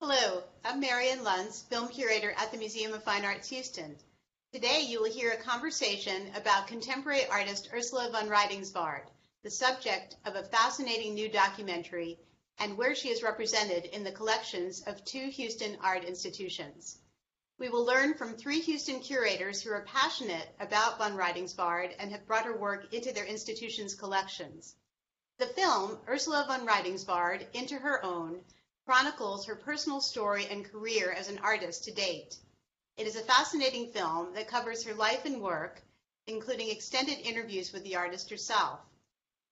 Hello, I'm Marian Luntz, film curator at the Museum of Fine Arts, Houston. Today you will hear a conversation about contemporary artist Ursula Von Rydingsvard, the subject of a fascinating new documentary and where she is represented in the collections of two Houston art institutions. We will learn from three Houston curators who are passionate about Von Rydingsvard and have brought her work into their institution's collections. The film, Ursula Von Rydingsvard, Into Her Own, chronicles her personal story and career as an artist to date. It is a fascinating film that covers her life and work, including extended interviews with the artist herself.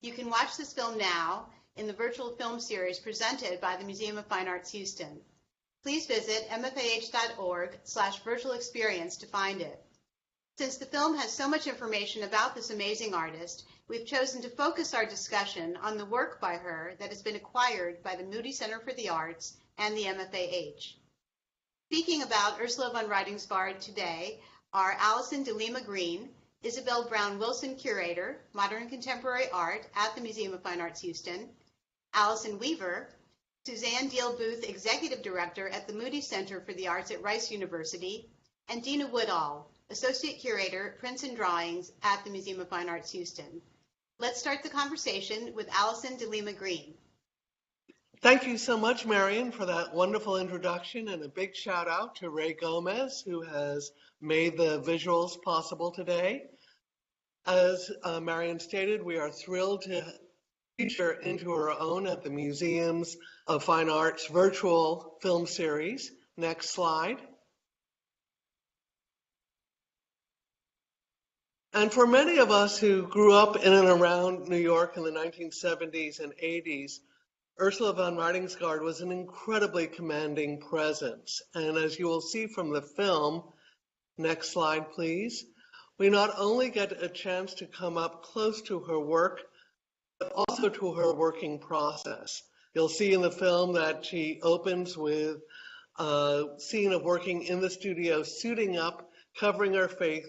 You can watch this film now in the virtual film series presented by the Museum of Fine Arts Houston. Please visit mfah.org/virtual experience to find it. Since the film has so much information about this amazing artist, we've chosen to focus our discussion on the work by her that has been acquired by the Moody Center for the Arts and the MFAH. Speaking about Ursula Von Rydingsvard today are Alison de Lima Greene, Isabel Brown-Wilson Curator, Modern and Contemporary Art at the Museum of Fine Arts Houston, Allison Weaver, Suzanne Deal Booth, Executive Director at the Moody Center for the Arts at Rice University, and Dena Woodall, Associate Curator, Prints and Drawings at the Museum of Fine Arts Houston. Let's start the conversation with Alison de Lima Greene. Thank you so much, Marian, for that wonderful introduction, and a big shout out to Ray Gomez, who has made the visuals possible today. As Marian stated, we are thrilled to feature Into Her Own at the Museums of Fine Arts virtual film series. Next slide. And for many of us who grew up in and around New York in the 1970s and 80s, Ursula Von Rydingsvard was an incredibly commanding presence. And as you will see from the film, next slide please, we not only get a chance to come up close to her work, but also to her working process. You'll see in the film that she opens with a scene of working in the studio, suiting up, covering her face,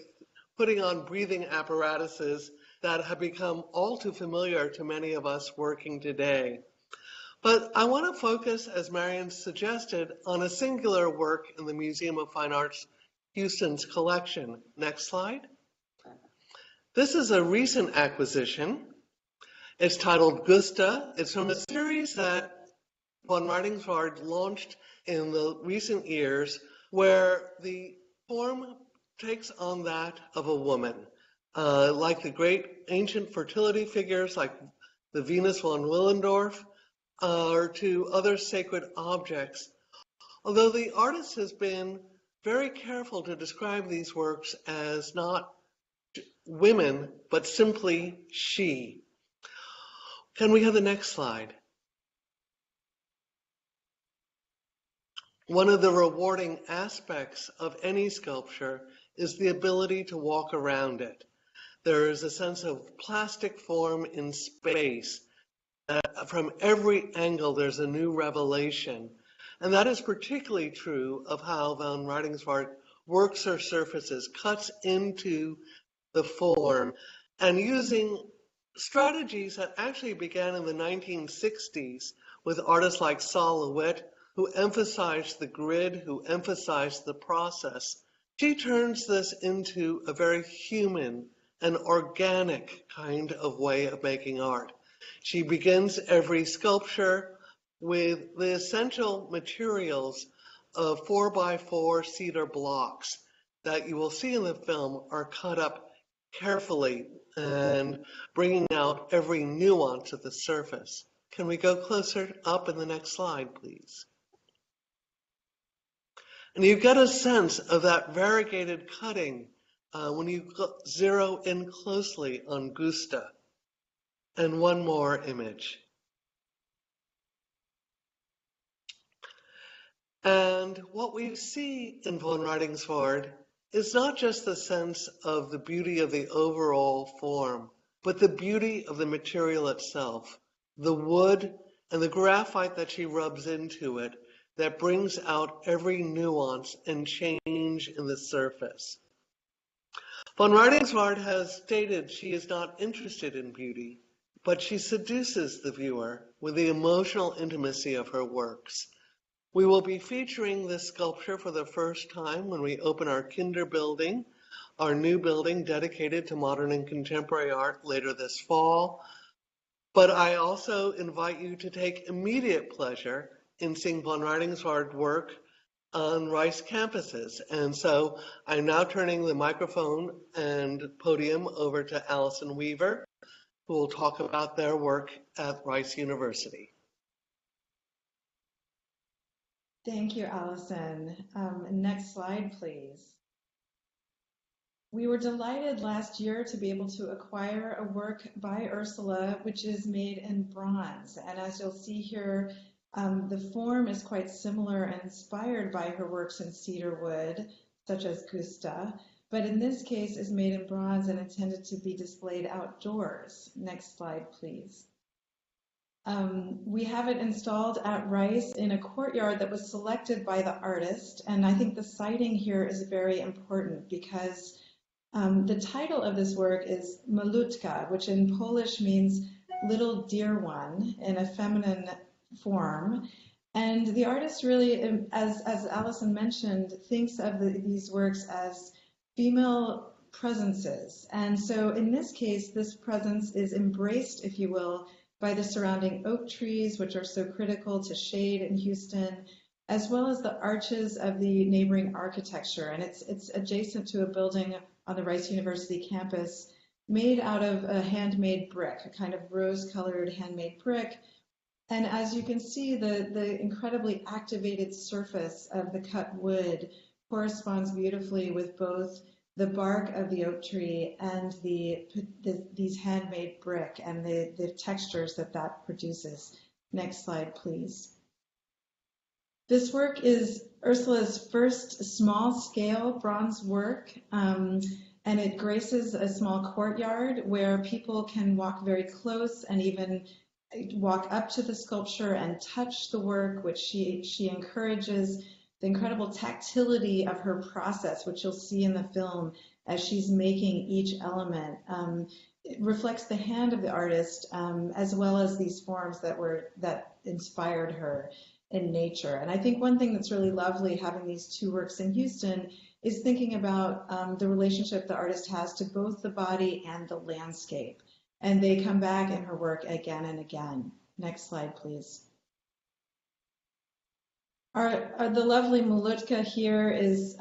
putting on breathing apparatuses that have become all too familiar to many of us working today. But I want to focus, as Marian suggested, on a singular work in the Museum of Fine Arts Houston's collection. Next slide. This is a recent acquisition. It's titled Gusta. It's from a series that Von Rydingsvard launched in the recent years, where the form takes on that of a woman, like the great ancient fertility figures like the Venus von Willendorf, or to other sacred objects. Although the artist has been very careful to describe these works as not women, but simply she. Can we have the next slide? One of the rewarding aspects of any sculpture is the ability to walk around it. There is a sense of plastic form in space. From every angle, there's a new revelation. And that is particularly true of how Von Rydingsvard works her surfaces, cuts into the form, and using strategies that actually began in the 1960s with artists like Sol LeWitt, who emphasized the grid, who emphasized the process. She turns this into a very human and organic kind of way of making art. She begins every sculpture with the essential materials of 4x4 cedar blocks that you will see in the film are cut up carefully and bringing out every nuance of the surface. Can we go closer up in the next slide, please? And you get a sense of that variegated cutting when you zero in closely on Gusta. And one more image. And what we see in Von Rydingsvard is not just the sense of the beauty of the overall form, but the beauty of the material itself, the wood and the graphite that she rubs into it that brings out every nuance and change in the surface. Von Rydingsvard has stated she is not interested in beauty, but she seduces the viewer with the emotional intimacy of her works. We will be featuring this sculpture for the first time when we open our Kinder building, our new building dedicated to modern and contemporary art later this fall. But I also invite you to take immediate pleasure in seeing Von Rydingsvard work on Rice campuses. And so I'm now turning the microphone and podium over to Alison Weaver, who will talk about their work at Rice University. Thank you, Alison. Next slide, please. We were delighted last year to be able to acquire a work by Ursula, which is made in bronze. And as you'll see here, the form is quite similar and inspired by her works in cedar wood, such as Gusta, but in this case is made in bronze and intended to be displayed outdoors. Next slide, please. We have it installed at Rice in a courtyard that was selected by the artist, and I think the siting here is very important because the title of this work is Malutka, which in Polish means little dear one in a feminine form. And the artist really, as Alison mentioned, thinks of these works as female presences. And so in this case, this presence is embraced, if you will, by the surrounding oak trees, which are so critical to shade in Houston, as well as the arches of the neighboring architecture. And it's adjacent to a building on the Rice University campus made out of a handmade brick, a kind of rose-colored handmade brick. And as you can see, the incredibly activated surface of the cut wood corresponds beautifully with both the bark of the oak tree and these handmade brick and the textures that produces. Next slide, please. This work is Ursula's first small-scale bronze work, and it graces a small courtyard where people can walk very close and even walk up to the sculpture and touch the work, which she encourages the incredible tactility of her process, which you'll see in the film as she's making each element. It reflects the hand of the artist, as well as these forms that inspired her in nature. And I think one thing that's really lovely having these two works in Houston is thinking about the relationship the artist has to both the body and the landscape. And they come back in her work again and again. Next slide, please. The lovely Malutka here is,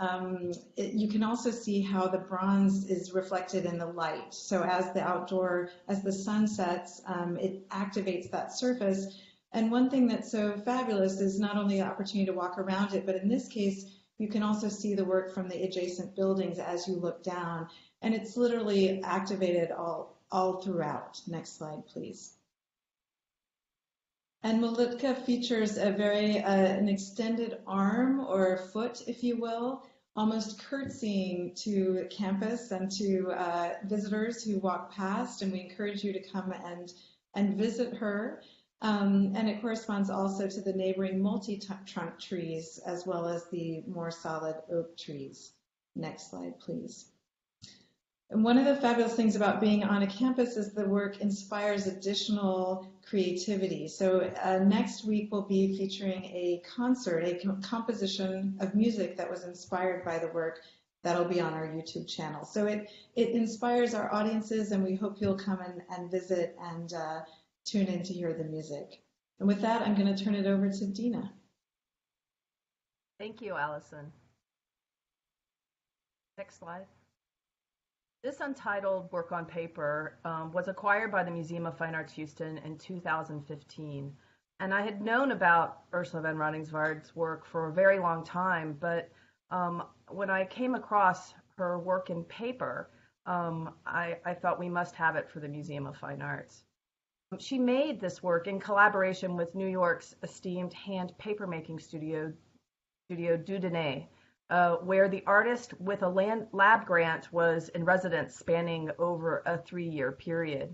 you can also see how the bronze is reflected in the light. So as the sun sets, it activates that surface. And one thing that's so fabulous is not only the opportunity to walk around it, but in this case, you can also see the work from the adjacent buildings as you look down. And it's literally activated all throughout. Next slide, please. And Malutka features a an extended arm or foot, if you will, almost curtsying to campus and to visitors who walk past. And we encourage you to come and visit her. And it corresponds also to the neighboring multi-trunk trees, as well as the more solid oak trees. Next slide, please. And one of the fabulous things about being on a campus is the work inspires additional creativity. So next week we'll be featuring a concert, a composition of music that was inspired by the work that'll be on our YouTube channel. So it inspires our audiences, and we hope you'll come and visit and tune in to hear the music. And with that, I'm going to turn it over to Dena. Thank you, Alison. Next slide. This untitled work on paper was acquired by the Museum of Fine Arts Houston in 2015. And I had known about Ursula Von Rydingsvard's work for a very long time, but when I came across her work in paper, I thought we must have it for the Museum of Fine Arts. She made this work in collaboration with New York's esteemed hand papermaking studio Dena, where the artist with a lab grant was in residence spanning over a 3-year period.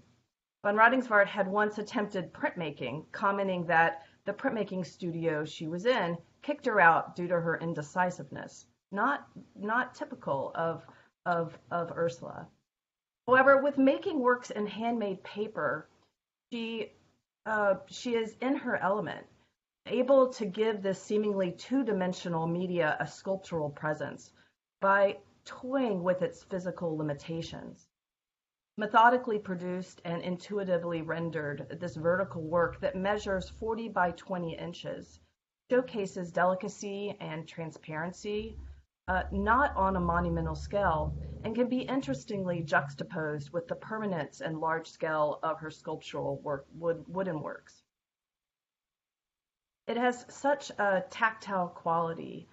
Von Rydingsvard had once attempted printmaking, commenting that the printmaking studio she was in kicked her out due to her indecisiveness, not typical of Ursula. However, with making works in handmade paper, she is in her element. able to give this seemingly two-dimensional media a sculptural presence by toying with its physical limitations. Methodically produced and intuitively rendered, this vertical work that measures 40 by 20 inches showcases delicacy and transparency, not on a monumental scale, and can be interestingly juxtaposed with the permanence and large scale of her sculptural wooden works. It has such a tactile quality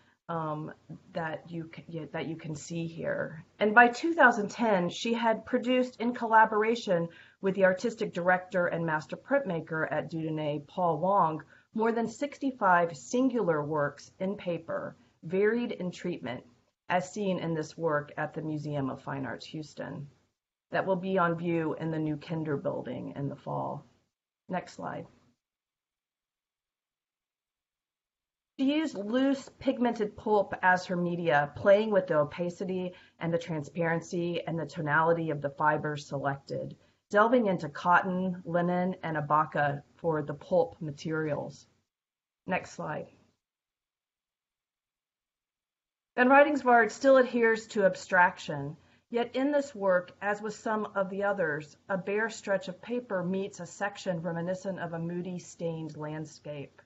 that you can see here. And by 2010, she had produced, in collaboration with the artistic director and master printmaker at Dena, Paul Wong, more than 65 singular works in paper, varied in treatment, as seen in this work at the Museum of Fine Arts, Houston, that will be on view in the new Kinder building in the fall. Next slide. She used loose, pigmented pulp as her media, playing with the opacity and the transparency and the tonality of the fibers selected, delving into cotton, linen, and abaca for the pulp materials. Next slide. Von Rydingsvard still adheres to abstraction, yet in this work, as with some of the others, a bare stretch of paper meets a section reminiscent of a Moody stained landscape.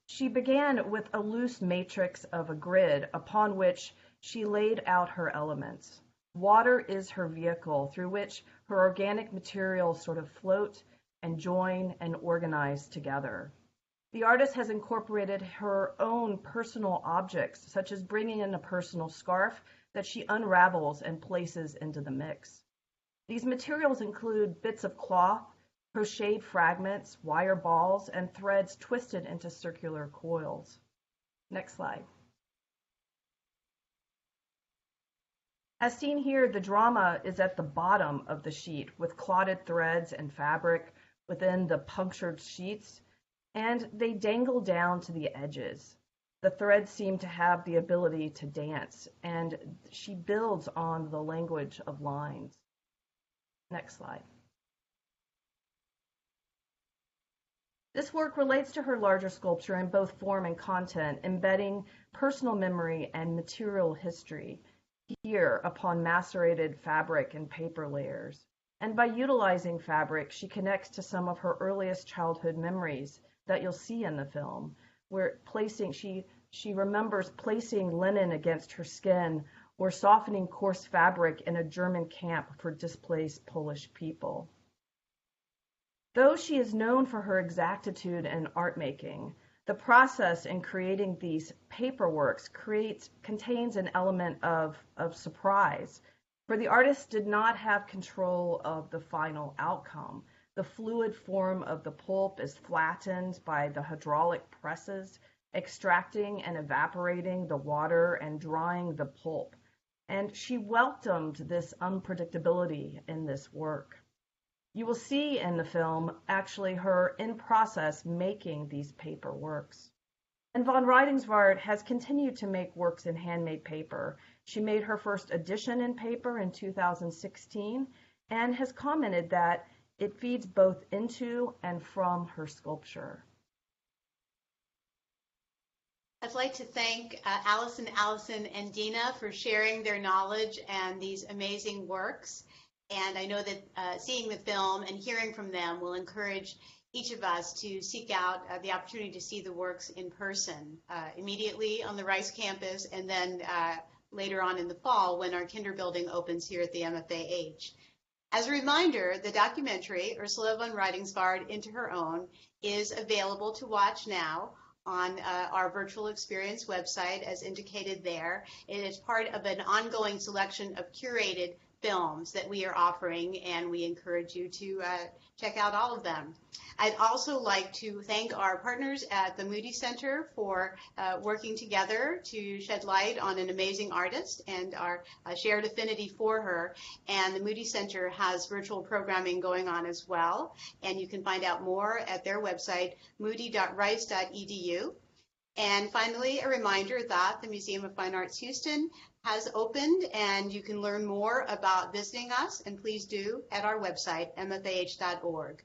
She began with a loose matrix of a grid upon which she laid out her elements. Water is her vehicle through which her organic materials sort of float and join and organize together. The artist has incorporated her own personal objects, such as bringing in a personal scarf that she unravels and places into the mix. These materials include bits of cloth, crocheted fragments, wire balls, and threads twisted into circular coils. Next slide. As seen here, the drama is at the bottom of the sheet with clotted threads and fabric within the punctured sheets, and they dangle down to the edges. The threads seem to have the ability to dance, and she builds on the language of lines. Next slide. This work relates to her larger sculpture in both form and content, embedding personal memory and material history here upon macerated fabric and paper layers. And by utilizing fabric, she connects to some of her earliest childhood memories that you'll see in the film, where she remembers placing linen against her skin or softening coarse fabric in a German camp for displaced Polish people. Though she is known for her exactitude in art making, the process in creating these paperworks contains an element of surprise, for the artist did not have control of the final outcome. The fluid form of the pulp is flattened by the hydraulic presses, extracting and evaporating the water and drying the pulp, and she welcomed this unpredictability in this work. You will see in the film actually her in process making these paper works. And Von Rydingsvard has continued to make works in handmade paper. She made her first edition in paper in 2016 and has commented that it feeds both into and from her sculpture. I'd like to thank Alison, and Dena for sharing their knowledge and these amazing works. And I know that seeing the film and hearing from them will encourage each of us to seek out the opportunity to see the works in person, immediately on the Rice campus, and then later on in the fall when our Kinder building opens here at the MFAH. As a reminder, the documentary, Ursula Von Rydingsvard Into Her Own, is available to watch now on our virtual experience website as indicated there. It is part of an ongoing selection of curated films that we are offering, and we encourage you to check out all of them. I'd also like to thank our partners at the Moody Center for working together to shed light on an amazing artist and our shared affinity for her. And the Moody Center has virtual programming going on as well, and you can find out more at their website, moody.rice.edu. And finally, a reminder that the Museum of Fine Arts Houston has opened, and you can learn more about visiting us, and please do, at our website, mfah.org.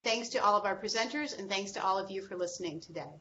Thanks to all of our presenters, and thanks to all of you for listening today.